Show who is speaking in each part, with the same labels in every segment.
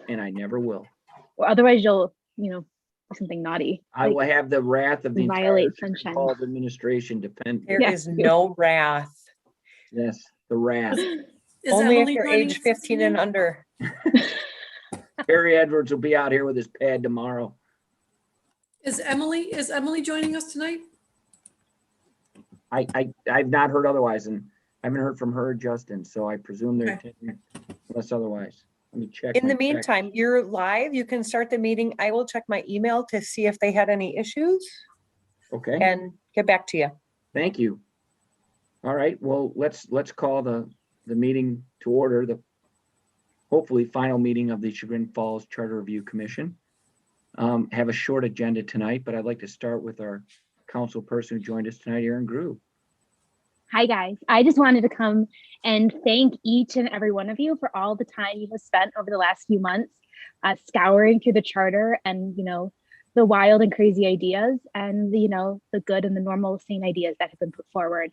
Speaker 1: and I never will.
Speaker 2: Or otherwise you'll, do something naughty.
Speaker 1: I will have the wrath of the entire
Speaker 2: violate
Speaker 1: Chagrin
Speaker 2: sunshine.
Speaker 1: Falls administration depend.
Speaker 3: There
Speaker 2: Yeah.
Speaker 3: is no wrath.
Speaker 1: Yes, the wrath.
Speaker 4: Is
Speaker 3: Only if
Speaker 4: Emily
Speaker 3: you're
Speaker 4: joining
Speaker 3: age
Speaker 4: us this
Speaker 3: 15 and
Speaker 4: evening?
Speaker 3: under.
Speaker 1: Harry Edwards will be out here with his pad tomorrow.
Speaker 4: Is Emily joining us tonight?
Speaker 1: I've not heard otherwise, and I haven't heard from her or Justin, so I presume they're
Speaker 4: Okay.
Speaker 1: attending unless otherwise. Let me check.
Speaker 3: In
Speaker 1: my
Speaker 3: the
Speaker 1: text.
Speaker 3: meantime, you're live. You can start the meeting. I will check my email to see if they had any issues
Speaker 1: Okay,
Speaker 3: and get back to you.
Speaker 1: thank you. All right, well, let's call the meeting to order, the hopefully final meeting of the Chagrin Falls Charter Review Commission. Have a short agenda tonight, but I'd like to start with our council person who joined us tonight, Erin Grew.
Speaker 2: Hi, guys. I just wanted to come and thank each and every one of you for all the time you have spent over the last few months scouring through the charter and, the wild and crazy ideas and, the good and the normal sane ideas that have been put forward.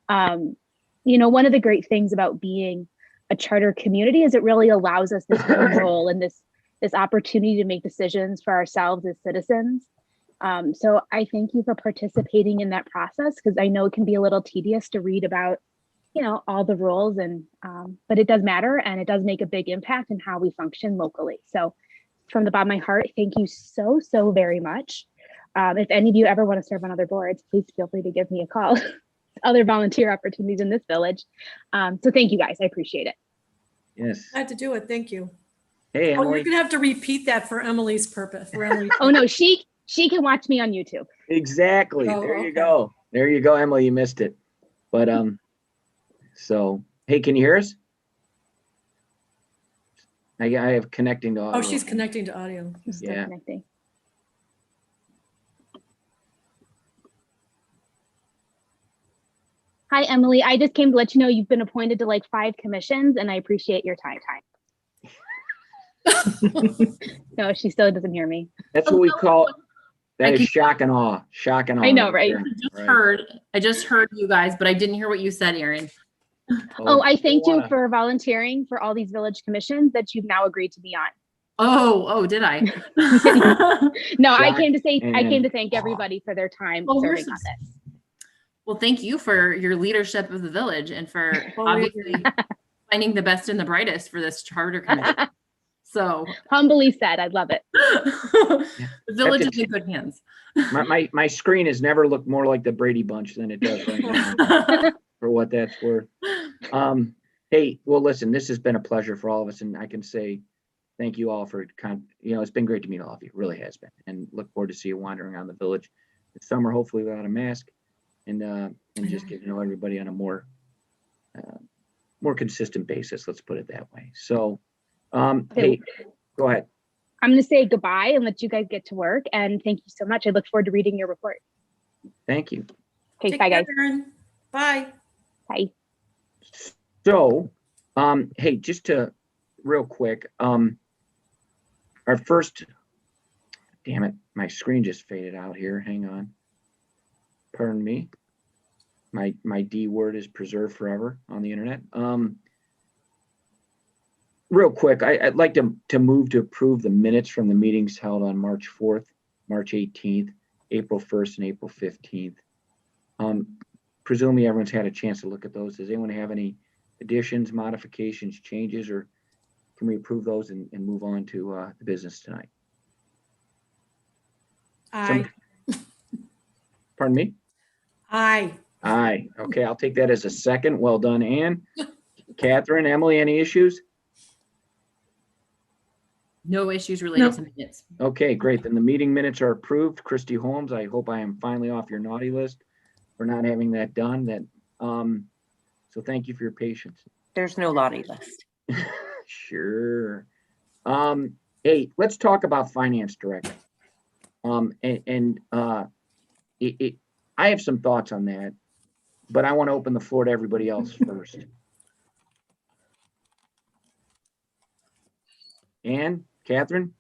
Speaker 2: One of the great things about being a charter community is it really allows us this role and this opportunity to make decisions for ourselves as citizens. So I thank you for participating in that process because I know it can be a little tedious to read about, all the rules and but it does matter and it does make a big impact in how we function locally. So from the bottom of my heart, thank you so, so very much. If any of you ever want to serve on other boards, please feel free to give me a call. Other volunteer opportunities in this village. So thank you guys. I appreciate it.
Speaker 1: Yes.
Speaker 4: I had to do it. Thank you.
Speaker 1: Hey,
Speaker 4: Oh, you're
Speaker 1: Emily.
Speaker 4: gonna have to repeat that for Emily's purpose. For Emily's
Speaker 2: Oh no, she can watch me on YouTube.
Speaker 1: Exactly.
Speaker 4: Oh,
Speaker 1: There you
Speaker 4: okay.
Speaker 1: go. There you go, Emily. You missed it. But so hey, can you hear us? I have connecting to audio.
Speaker 4: Oh, she's connecting to audio.
Speaker 2: I'm still
Speaker 1: Yeah.
Speaker 2: connecting. Hi, Emily. I just came to let you know you've been appointed to like 5 commissions and I appreciate your time. No, she still doesn't hear me.
Speaker 1: That's what we call that
Speaker 5: I
Speaker 1: is
Speaker 5: can-
Speaker 1: shock and awe. Shock and awe.
Speaker 2: I know, right?
Speaker 1: there.
Speaker 5: I just heard you guys, but I didn't hear what you said, Erin.
Speaker 2: Oh, I thanked you
Speaker 1: wanna-
Speaker 2: for volunteering for all these village commissions that you've now agreed to be on.
Speaker 5: Oh, did I?
Speaker 2: No, I
Speaker 1: Shock
Speaker 2: came to
Speaker 1: and
Speaker 2: thank everybody for their time
Speaker 5: Well,
Speaker 2: serving
Speaker 5: here's
Speaker 2: on this.
Speaker 5: Well, thank you for your leadership of the village and for
Speaker 4: Well, we
Speaker 5: obviously finding the best and the brightest for this charter committee. So
Speaker 2: Humbly said, I love it.
Speaker 5: the village is in good hands.
Speaker 1: My screen has never looked more like the Brady Bunch than it does right now, for what that's worth. Hey, well, listen, this has been a pleasure for all of us, and I can say thank you all for it's been great to meet all of you. It really has been, and look forward to see you wandering around the village this summer, hopefully without a mask, and just get to know everybody on a more consistent basis. Let's put it that way. So, hey, go ahead.
Speaker 2: I'm going to say goodbye and let you guys get to work. And thank you so much. I look forward to reading your report.
Speaker 1: Thank you.
Speaker 2: Okay,
Speaker 4: Take
Speaker 2: bye,
Speaker 4: care,
Speaker 2: guys.
Speaker 4: Erin. Bye.
Speaker 2: Bye.
Speaker 1: So, hey, just to real quick, our first, damn it, my screen just faded out here. Hang on. Pardon me. My D word is preserved forever on the internet. Real quick, I'd like to move to approve the minutes from the meetings held on March 4th, March 18th, April 1st, and April 15th. Presumably everyone's had a chance to look at those. Does anyone have any additions, modifications, changes, or can we approve those and move on to the business tonight?
Speaker 4: Aye.
Speaker 1: Pardon me?
Speaker 4: Aye.
Speaker 1: Aye. Okay, I'll take that as a second. Well done, Ann. Catherine, Emily, any issues?
Speaker 5: No issues related to minutes.
Speaker 1: Okay, great. Then the meeting minutes are approved. Christy Holmes, I hope I am finally off your naughty list for not having that done. So thank you for your patience.
Speaker 3: There's no lottie list.
Speaker 1: Sure. Hey, let's talk about finance director. I have some thoughts on that, but I want to open the floor to everybody else first. Ann, Catherine,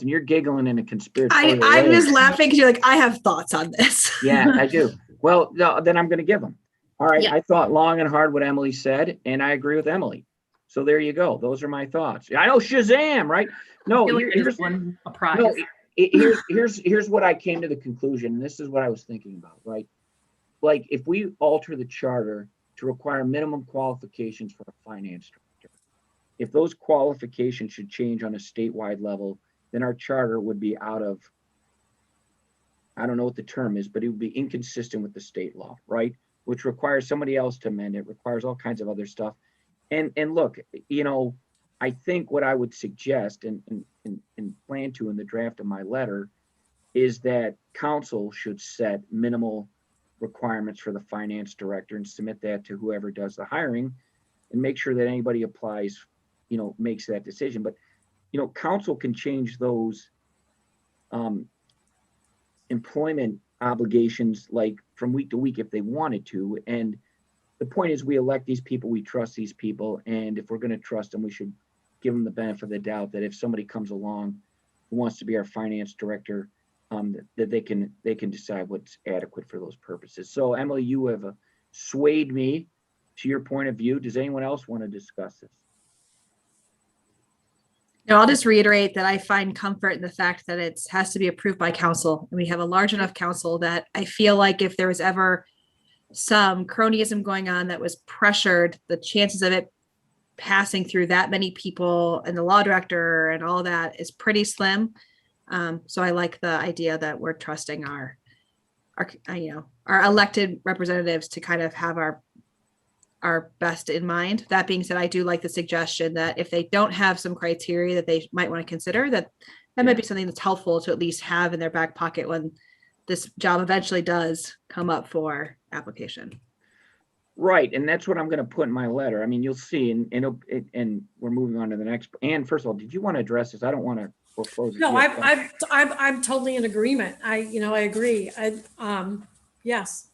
Speaker 1: you're giggling in a conspiratorial way.
Speaker 6: I'm just laughing because you're like, I have thoughts on this.
Speaker 1: Yeah, I do. Well, no, then I'm going to give them. All right.
Speaker 5: Yeah.
Speaker 1: I thought long and hard what Emily said, and I agree with Emily. So there you go. Those are my thoughts. I know Shazam, right? No,
Speaker 5: I feel like I
Speaker 1: here's
Speaker 5: just won a prize.
Speaker 1: no, here's what I came to the conclusion. And this is what I was thinking about, right? Like if we alter the charter to require minimum qualifications for a finance director, if those qualifications should change on a statewide level, then our charter would be out of, I don't know what the term is, but it would be inconsistent with the state law, right? Which requires somebody else to amend it, requires all kinds of other stuff. And look, you know, I think what I would suggest and plan to in the draft of my letter is that council should set minimal requirements for the finance director and submit that to whoever does the hiring and make sure that anybody applies, you know, makes that decision. But, you know, council can change those employment obligations like from week to week if they wanted to. And the point is we elect these people, we trust these people. And if we're going to trust them, we should give them the benefit of the doubt that if somebody comes along who wants to be our finance director, that they can decide what's adequate for those purposes. So Emily, you have swayed me to your point of view. Does anyone else want to discuss this?
Speaker 6: No, I'll just reiterate that I find comfort in the fact that it has to be approved by council. And we have a large enough council that I feel like if there was ever some cronyism going on that was pressured, the chances of it passing through that many people and the law director and all that is pretty slim. So I like the idea that we're trusting our elected representatives to kind of have our best in mind. That being said, I do like the suggestion that if they don't have some criteria that they might want to consider, that might be something that's helpful to at least have in their back pocket when this job eventually does come up for application.
Speaker 1: Right, and that's what I'm going to put in my letter. I mean, you'll see, and we're moving on to the next. And first of all, did you want to address this? I don't want to foreclose.
Speaker 4: No, I'm totally in agreement. I agree. Yes.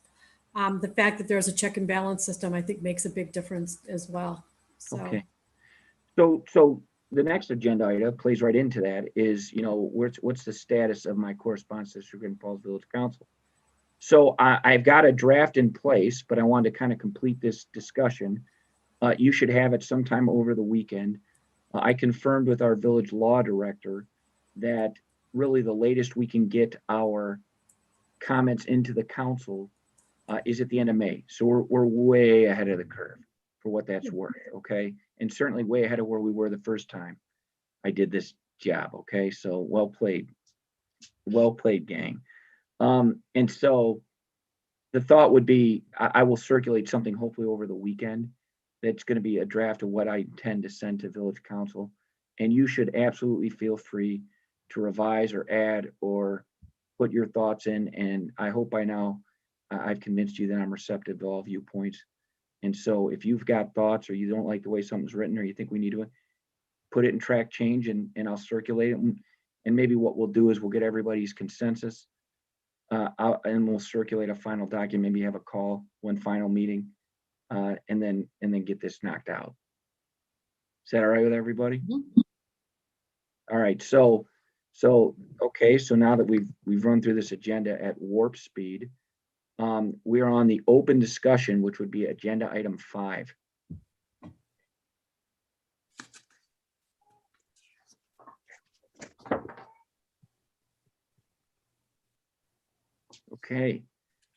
Speaker 4: The fact that there's a check and balance system, I think makes a big difference as well. So.
Speaker 1: Okay. So the next agenda item plays right into that is, you know, what's the status of my correspondence to Sugar Falls Village Council? So I've got a draft in place, but I wanted to kind of complete this discussion. You should have it sometime over the weekend. I confirmed with our village law director that really the latest we can get our comments into the council is at the end of May. So we're way ahead of the curve for what that's worth, okay? And certainly way ahead of where we were the first time I did this job, okay? So well played, gang. And so the thought would be, I will circulate something hopefully over the weekend. That's going to be a draft of what I intend to send to village council. And you should absolutely feel free to revise or add or put your thoughts in. And I hope by now I've convinced you that I'm receptive to all viewpoints. And so if you've got thoughts or you don't like the way something's written or you think we need to put it in track change and I'll circulate it. And maybe what we'll do is we'll get everybody's consensus and we'll circulate a final document, maybe have a call, one final meeting, and then get this knocked out. Is that all right with everybody?
Speaker 4: Mhm.
Speaker 1: All right, so okay, so now that we've run through this agenda at warp speed, we are on the open discussion, which would be agenda item 5. Okay,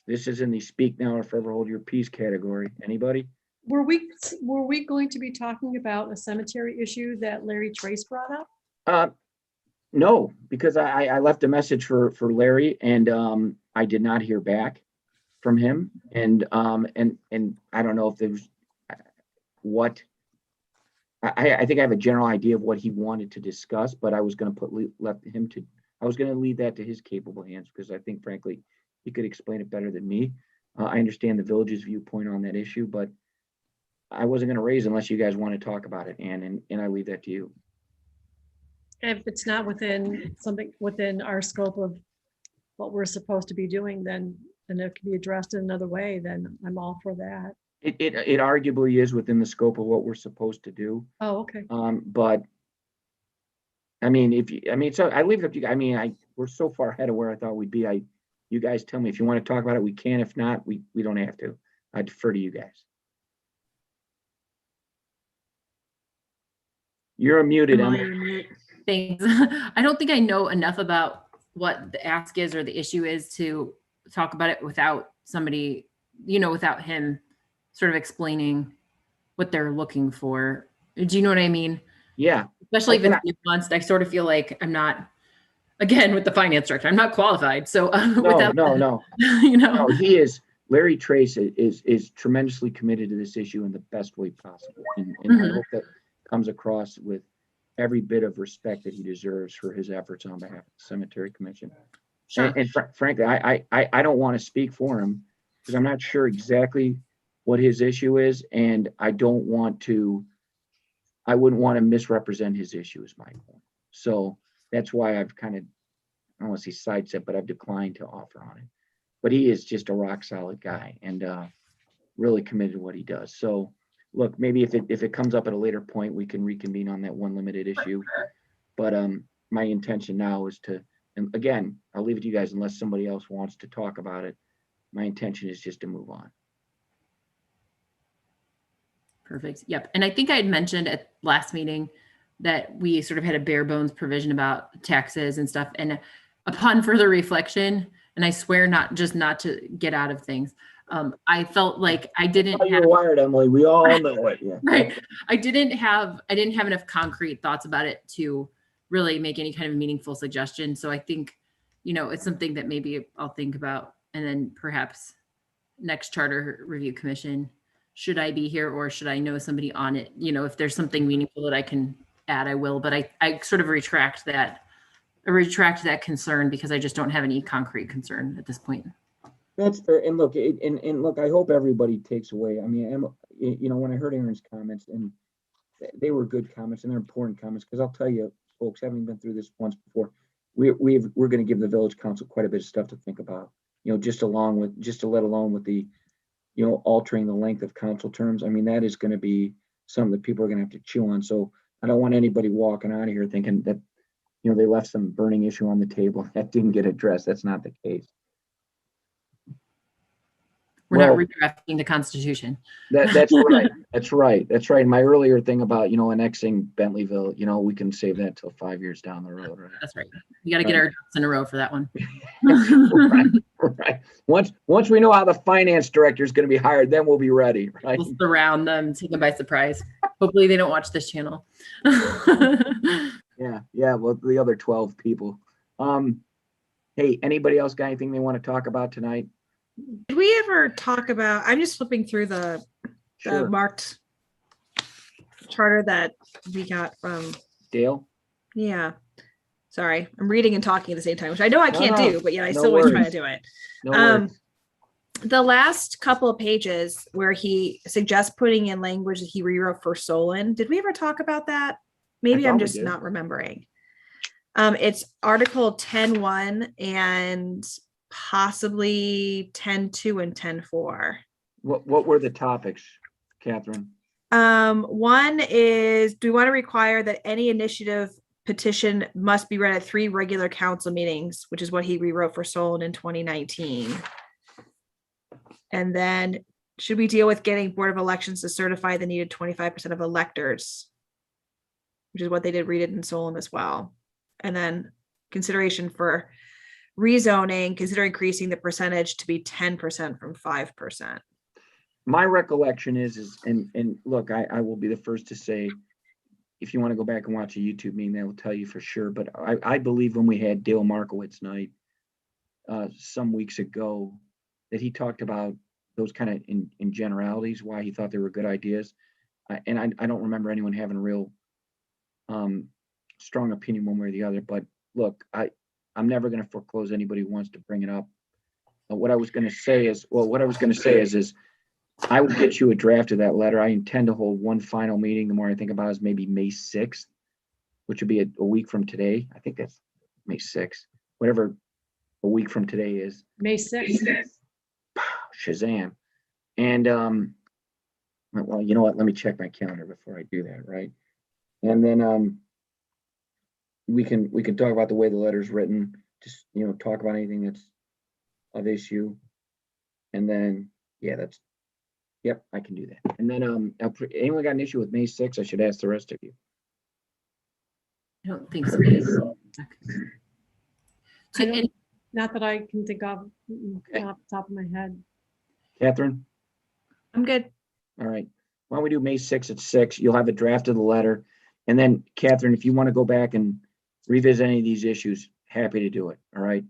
Speaker 1: this is in the speak now or forever hold your peace category. Anybody?
Speaker 4: Were we going to be talking about a cemetery issue that Larry Trace brought up?
Speaker 1: No, because I left a message for Larry and I did not hear back from him. And I don't know if there's what I think I have a general idea of what he wanted to discuss, but I was going to I was going to leave that to his capable hands because I think frankly he could explain it better than me. I understand the village's viewpoint on that issue, but I wasn't going to raise unless you guys want to talk about it, Ann, and I leave that to you.
Speaker 4: If it's not within our scope of what we're supposed to be doing, then it can be addressed in another way, then I'm all for that.
Speaker 1: It arguably is within the scope of what we're supposed to do.
Speaker 4: Oh, okay.
Speaker 1: But I mean, so I leave it up to you. I mean, we're so far ahead of where I thought we'd be. You guys tell me if you want to talk about it, we can. If not, we don't have to. I defer to you guys. You're muted,
Speaker 6: Emily,
Speaker 1: Emily.
Speaker 6: you're mute.
Speaker 5: Thanks. I don't think I know enough about what the ask is or the issue is to talk about it without somebody, without him sort of explaining what they're looking for. Do you know what I mean?
Speaker 1: Yeah,
Speaker 5: Especially if
Speaker 1: Okay.
Speaker 5: it's nuanced, I sort of feel like I'm not, again, with the finance director, I'm not qualified. So
Speaker 1: no,
Speaker 5: without,
Speaker 1: no. No, Larry Trace is tremendously committed to this issue in the best way possible. And I
Speaker 5: Mhm.
Speaker 1: hope that comes across with every bit of respect that he deserves for his efforts on behalf of the Cemetery Commission.
Speaker 5: Sure.
Speaker 1: And frankly, I don't want to speak for him because I'm not sure exactly what his issue is. And I wouldn't want to misrepresent his issue is my point. So that's why I've kind of, I don't want to say sidestep, but I've declined to offer on it. But he is just a rock solid guy and really committed to what he does. So look, maybe if it comes up at a later point, we can reconvene on that one limited issue. But my intention now is to, and again, I'll leave it to you guys unless somebody else wants to talk about it. My intention is just to move on.
Speaker 5: Perfect. Yep. And I think I had mentioned at last meeting that we sort of had a bare bones provision about taxes and stuff. And upon further reflection, and I swear not to get out of things, I felt like I didn't have,
Speaker 1: wired, Emily. We all know it. Yeah.
Speaker 5: right. I didn't have enough concrete thoughts about it to really make any kind of meaningful suggestion. So I think, it's something that maybe I'll think about, and then perhaps next charter review commission, should I be here or should I know somebody on it? If there's something meaningful that I can add, I will, but I sort of retract that concern because I just don't have any concrete concern at this point.
Speaker 1: That's fair. And look, I hope everybody takes away. I mean, when I heard Aaron's comments, and they were good comments and they're important comments, because I'll tell you, folks, having been through this once before, we're going to give the village council quite a bit of stuff to think about. Just to let alone with the, altering the length of council terms. I mean, that is going to be something that people are going to have to chew on. So I don't want anybody walking out of here thinking that, they left some burning issue on the table that didn't get addressed. That's not the case.
Speaker 5: We're not redrafting the Constitution.
Speaker 1: That's right. That's right. My earlier thing about, annexing Bentleyville, we can save that till 5 years down the road, right?
Speaker 5: That's right. We got to get our ducks in a row for that one.
Speaker 1: Right. Once we know how the finance director is going to be hired, then we'll be ready, right?
Speaker 5: We'll surround them, take them by surprise. Hopefully they don't watch this channel.
Speaker 1: Yeah. Well, the other 12 people. Hey, anybody else got anything they want to talk about tonight?
Speaker 6: Did we ever talk about, I'm just flipping through the
Speaker 1: Sure.
Speaker 6: marked charter that we got from,
Speaker 1: Dale?
Speaker 6: yeah. Sorry, I'm reading and talking at the same time, which I know I can't
Speaker 1: No,
Speaker 6: do, but yet I
Speaker 1: no
Speaker 6: still always try to
Speaker 1: worries.
Speaker 6: do it.
Speaker 1: No worries.
Speaker 6: The last couple of pages where he suggests putting in language that he rewrote for Solon, did we ever talk about that? Maybe
Speaker 1: thought
Speaker 6: I'm
Speaker 1: we
Speaker 6: just
Speaker 1: did.
Speaker 6: not remembering. It's Article 10.1 and possibly 10.2 and 10.4.
Speaker 1: What were the topics, Catherine?
Speaker 6: One is, do we want to require that any initiative petition must be read at 3 regular council meetings, which is what he rewrote for Solon in 2019. And then, should we deal with getting Board of Elections to certify the needed 25% of electors, which is what they did read it in Solon as well. And then consideration for rezoning, consider increasing the percentage to be 10% from 5%.
Speaker 1: My recollection is and look, I will be the first to say, if you want to go back and watch a YouTube meeting, they will tell you for sure. But I believe when we had Dale Markowitz night some weeks ago, that he talked about those kind of in generalities, why he thought they were good ideas. And I don't remember anyone having a real strong opinion one way or the other. But look, I'm never going to foreclose anybody who wants to bring it up. What I was going to say is I will get you a draft of that letter. I intend to hold one final meeting. The more I think about it, is maybe May 6th, which would be a week from today. I think that's May 6th, whatever a week from today is.
Speaker 4: May 6th.
Speaker 1: Shazam. And well, you know what? Let me check my calendar before I do that, right? And then we can talk about the way the letter's written, just talk about anything that's of issue. And then yep, I can do that. And then anyone got an issue with May 6th? I should ask the rest of you.
Speaker 5: I don't think so.
Speaker 4: I don't-
Speaker 5: And-
Speaker 4: Not that I can think of
Speaker 1: Okay.
Speaker 4: off the top of my head.
Speaker 1: Catherine?
Speaker 6: I'm good.
Speaker 1: All right. Why don't we do May 6th at 6? You'll have a draft of the letter. And then Catherine, if you want to go back and revisit any of these issues, happy to do it. All right.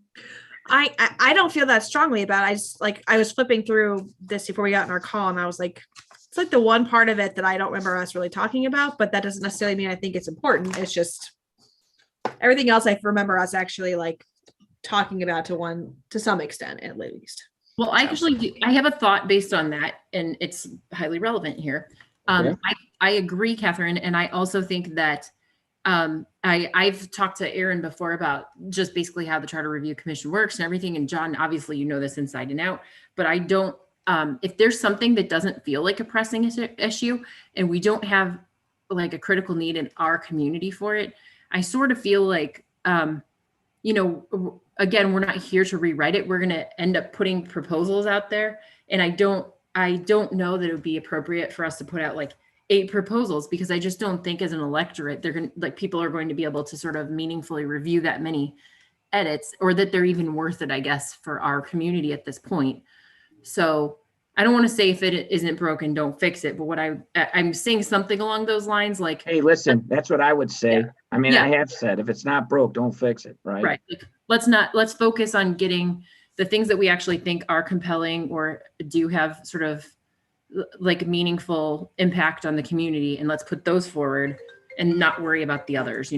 Speaker 6: I don't feel that strongly about it. I just like I was flipping through this before we got in our call, and I was like, it's like the one part of it that I don't remember us really talking about, but that doesn't necessarily mean I think it's important. It's just everything else I remember us actually like talking about to some extent at least.
Speaker 5: Well, I have a thought based on that, and it's highly relevant here.
Speaker 1: Okay.
Speaker 5: I agree, Catherine, and I also think that I've talked to Aaron before about just basically how the Charter Review Commission works and everything. And John, obviously, you know this inside and out, but I don't. If there's something that doesn't feel like a pressing issue, and we don't have like a critical need in our community for it, I sort of feel like, again, we're not here to rewrite it. We're going to end up putting proposals out there. And I don't know that it would be appropriate for us to put out like 8 proposals, because I just don't think as an electorate, people are going to be able to sort of meaningfully review that many edits, or that they're even worth it, I guess, for our community at this point. So I don't want to say if it isn't broken, don't fix it. But what I'm saying something along those lines, like,
Speaker 1: Hey, listen, that's what I would say. I mean,
Speaker 5: Yeah.
Speaker 1: I have said, if it's not broke, don't fix it, right?
Speaker 5: right, like, let's focus on getting the things that we actually think are compelling or do have sort of like meaningful impact on the community, and let's put those forward and not worry about the others,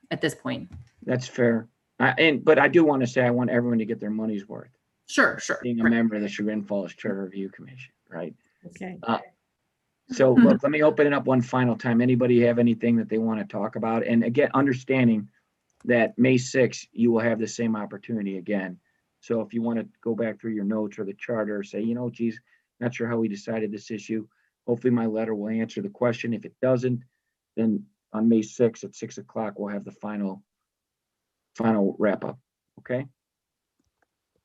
Speaker 5: at this point.
Speaker 1: That's fair. But I do want to say, I want everyone to get their money's worth,
Speaker 5: Sure.
Speaker 1: being a
Speaker 5: Right.
Speaker 1: member of the Chagrin Falls Charter Review Commission, right?
Speaker 4: Okay.
Speaker 1: So look, let me open it up one final time. Anybody have anything that they want to talk about? And again, understanding that May 6th, you will have the same opportunity again. So if you want to go back through your notes or the charter, say, geez, not sure how we decided this issue. Hopefully my letter will answer the question. If it doesn't, then on May 6th at 6 o'clock, we'll have the final wrap up. Okay?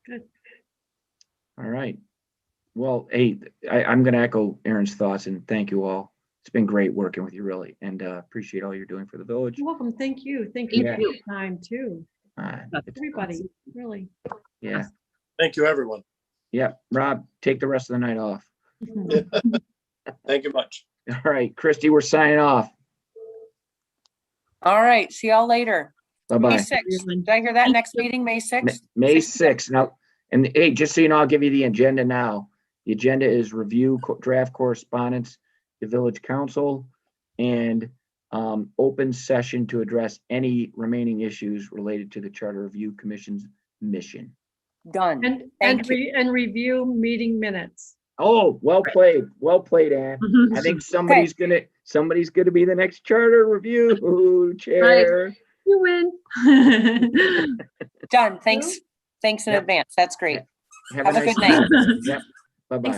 Speaker 4: Good.
Speaker 1: All right. Well, hey, I'm going to echo Aaron's thoughts and thank you all. It's been great working with you, really, and appreciate all you're doing for the village.
Speaker 4: You're welcome. Thank you. Thank you
Speaker 1: Yeah.
Speaker 4: for your time too.
Speaker 1: It's-
Speaker 4: Everybody, really.
Speaker 1: Yeah.
Speaker 7: Thank you, everyone.
Speaker 1: Yeah. Rob, take the rest of the night off.
Speaker 7: Thank you much.
Speaker 1: All right, Christy, we're signing off.
Speaker 3: All right, see y'all later. May
Speaker 1: Bye-bye.
Speaker 3: 6th. Did I hear that next meeting, May 6th?
Speaker 1: May 6th. Now, and hey, just so you know, I'll give you the agenda now. The agenda is review draft correspondence, the village council, and open session to address any remaining issues related to the Charter Review Commission's mission.
Speaker 3: Done.
Speaker 4: And
Speaker 3: Thank you.
Speaker 4: review meeting minutes.
Speaker 1: Oh, well played. Well played, Ann. I think somebody's gonna be the next Charter Review chair.
Speaker 6: You win.
Speaker 3: Done. Thanks in
Speaker 1: Yep.
Speaker 3: advance. That's great.
Speaker 1: Have
Speaker 3: Have a
Speaker 1: nice
Speaker 3: good night.
Speaker 1: Yep. Bye-bye.
Speaker 6: Thanks for